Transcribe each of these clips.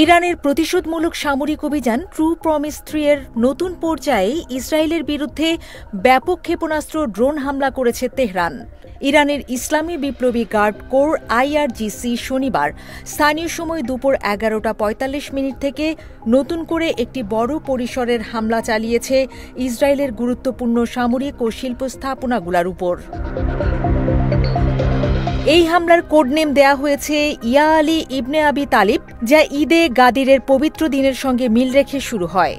ইরানের প্রতিশোধমূলক সামরিক অভিযান ট্রু প্রমিস 3 এর নতুন পর্যায়ে ইসরায়েলের বিরুদ্ধে ব্যাপক ক্ষেপণাস্ত্র ড্রোন হামলা করেছে তেহরান। ইরানের ইসলামী বিপ্লবী গার্ড কোর IRGC শনিবার স্থানীয় সময় দুপুর 11:45 থেকে নতুন করে একটি বড় পরিসরের হামলা চালিয়েছে ইসরায়েলের গুরুত্বপূর্ণ সামরিক ও শিল্প স্থাপনাগুলোর উপর। এই হামলার কোডনেম দেয়া হয়েছে ইয়া আলী ইবনে আবি তালিব, যা ঈদে গাদিরের পবিত্র দিনের সঙ্গে মিল রেখে শুরু হয়।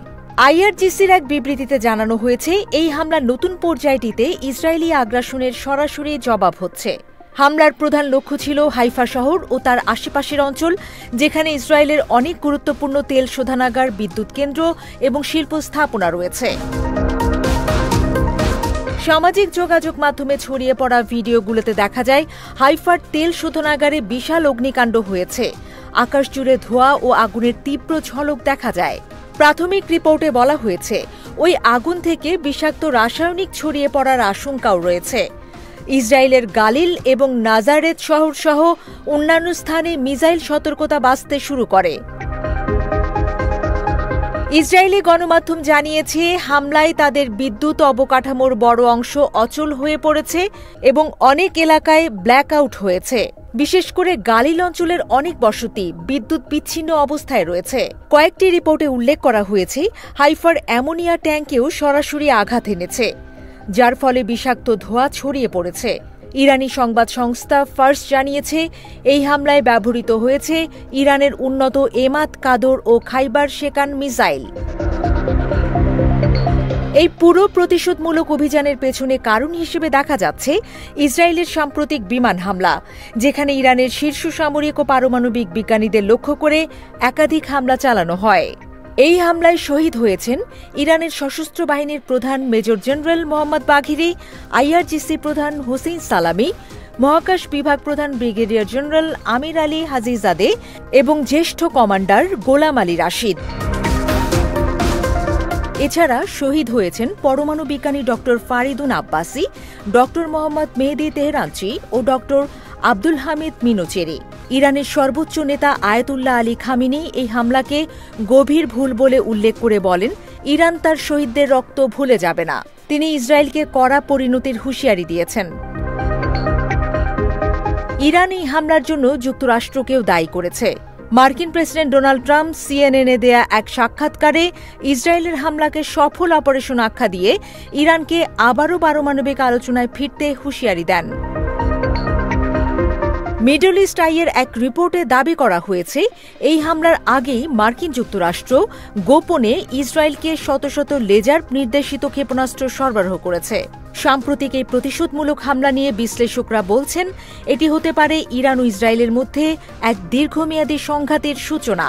IRGCর এক বিবৃতিতে জানানো হয়েছে, এই হামলার নতুন পর্যায়টিতে ইসরায়েলি আগ্রাসনের সরাসরি জবাব হচ্ছে। হামলার প্রধান লক্ষ্য ছিল হাইফা শহর ও তার আশেপাশের অঞ্চল, যেখানে ইসরায়েলের অনেক গুরুত্বপূর্ণ তেল শোধনাগার, বিদ্যুৎ কেন্দ্র এবং শিল্প স্থাপনা রয়েছে। সামাজিক যোগাযোগ মাধ্যমে ছড়িয়ে পড়া ভিডিওগুলোতে দেখা যায় হাইফার তেল শোধনাগারে বিশাল অগ্নিকাণ্ড হয়েছে। আকাশ জুড়ে ধোঁয়া ও আগুনের তীব্র ঝলক দেখা যায়। প্রাথমিক রিপোর্টে বলা হয়েছে, ওই আগুন থেকে বিষাক্ত রাসায়নিক ছড়িয়ে পড়ার আশঙ্কাও রয়েছে। ইসরায়েলের গালিল এবং নাজারেত শহর সহ অন্যান্য স্থানে মিসাইল সতর্কতা বাজতে শুরু করে। ইসরায়েলি গণমাধ্যম জানিয়েছে, হামলায় তাদের বিদ্যুৎ অবকাঠামোর বড় অংশ অচল হয়ে পড়েছে এবং অনেক এলাকায় ব্ল্যাকআউট হয়েছে। বিশেষ করে গালিল অঞ্চলের অনেক বসতি বিদ্যুৎ বিচ্ছিন্ন অবস্থায় রয়েছে। কয়েকটি রিপোর্টে উল্লেখ করা হয়েছে, হাইফার অ্যামোনিয়া ট্যাঙ্কেও সরাসরি আঘাত এনেছে, যার ফলে বিষাক্ত ধোঁয়া ছড়িয়ে পড়েছে। ইরানি সংবাদ সংস্থা ফার্স জানিয়েছে, এই হামলায় ব্যবহৃত হয়েছে ইরানের উন্নত এমাদ কাদর ও খাইবার শেকান মিসাইল। এই পুরো প্রতিশোধমূলক অভিযানের পেছনে কারণ হিসেবে দেখা যাচ্ছে ইসরায়েলের সাম্প্রতিক বিমান হামলা, যেখানে ইরানের শীর্ষ সামরিক ও পারমাণবিক বিজ্ঞানীদের লক্ষ্য করে একাধিক হামলা চালানো হয়। এই হামলায় শহীদ হয়েছেন ইরানের সশস্ত্র বাহিনীর প্রধান মেজর জেনারেল মোহাম্মদ বাঘিরি, IRGC প্রধান হোসেইন সালামি, মহাকাশ বিভাগ প্রধান ব্রিগেডিয়ার জেনারেল আমির আলী হাজিজাদে এবং জ্যেষ্ঠ কমান্ডার গোলাম আলী রাশিদ। এছাড়া শহীদ হয়েছেন পরমাণু বিজ্ঞানী ড ফারিদুন আব্বাসি, ড মোহাম্মদ মেহেদি তেহরানচি ও ড আব্দুল হামিদ মিনোচেরি। ইরানের সর্বোচ্চ নেতা আয়াতুল্লাহ আলী খামিনি এই হামলাকে গভীর ভুল বলে উল্লেখ করে বলেন, ইরান তার শহীদদের রক্ত ভুলে যাবে না। তিনি ইসরায়েলকে কড়া পরিণতির হুঁশিয়ারি দিয়েছেন। ইরান এই হামলার জন্য যুক্তরাষ্ট্রকেও দায়ী করেছে। মার্কিন প্রেসিডেন্ট ডোনাল্ড ট্রাম্প CNN-এ দেয়া এক সাক্ষাৎকারে ইসরায়েলের হামলাকে সফল অপারেশন আখ্যা দিয়ে ইরানকে আবারও পারমাণবিক আলোচনায় ফিরতে হুঁশিয়ারি দেন। মিডল ইস্ট আইয়ের এক রিপোর্টে দাবি করা হয়েছে, এই হামলার আগেই মার্কিন যুক্তরাষ্ট্র গোপনে ইসরায়েলকে শত শত লেজার নির্দেশিত ক্ষেপণাস্ত্র সরবরাহ করেছে। সাম্প্রতিক এই প্রতিশোধমূলক হামলা নিয়ে বিশ্লেষকরা বলছেন, এটি হতে পারে ইরান ও ইসরায়েলের মধ্যে এক দীর্ঘমেয়াদী সংঘাতের সূচনা।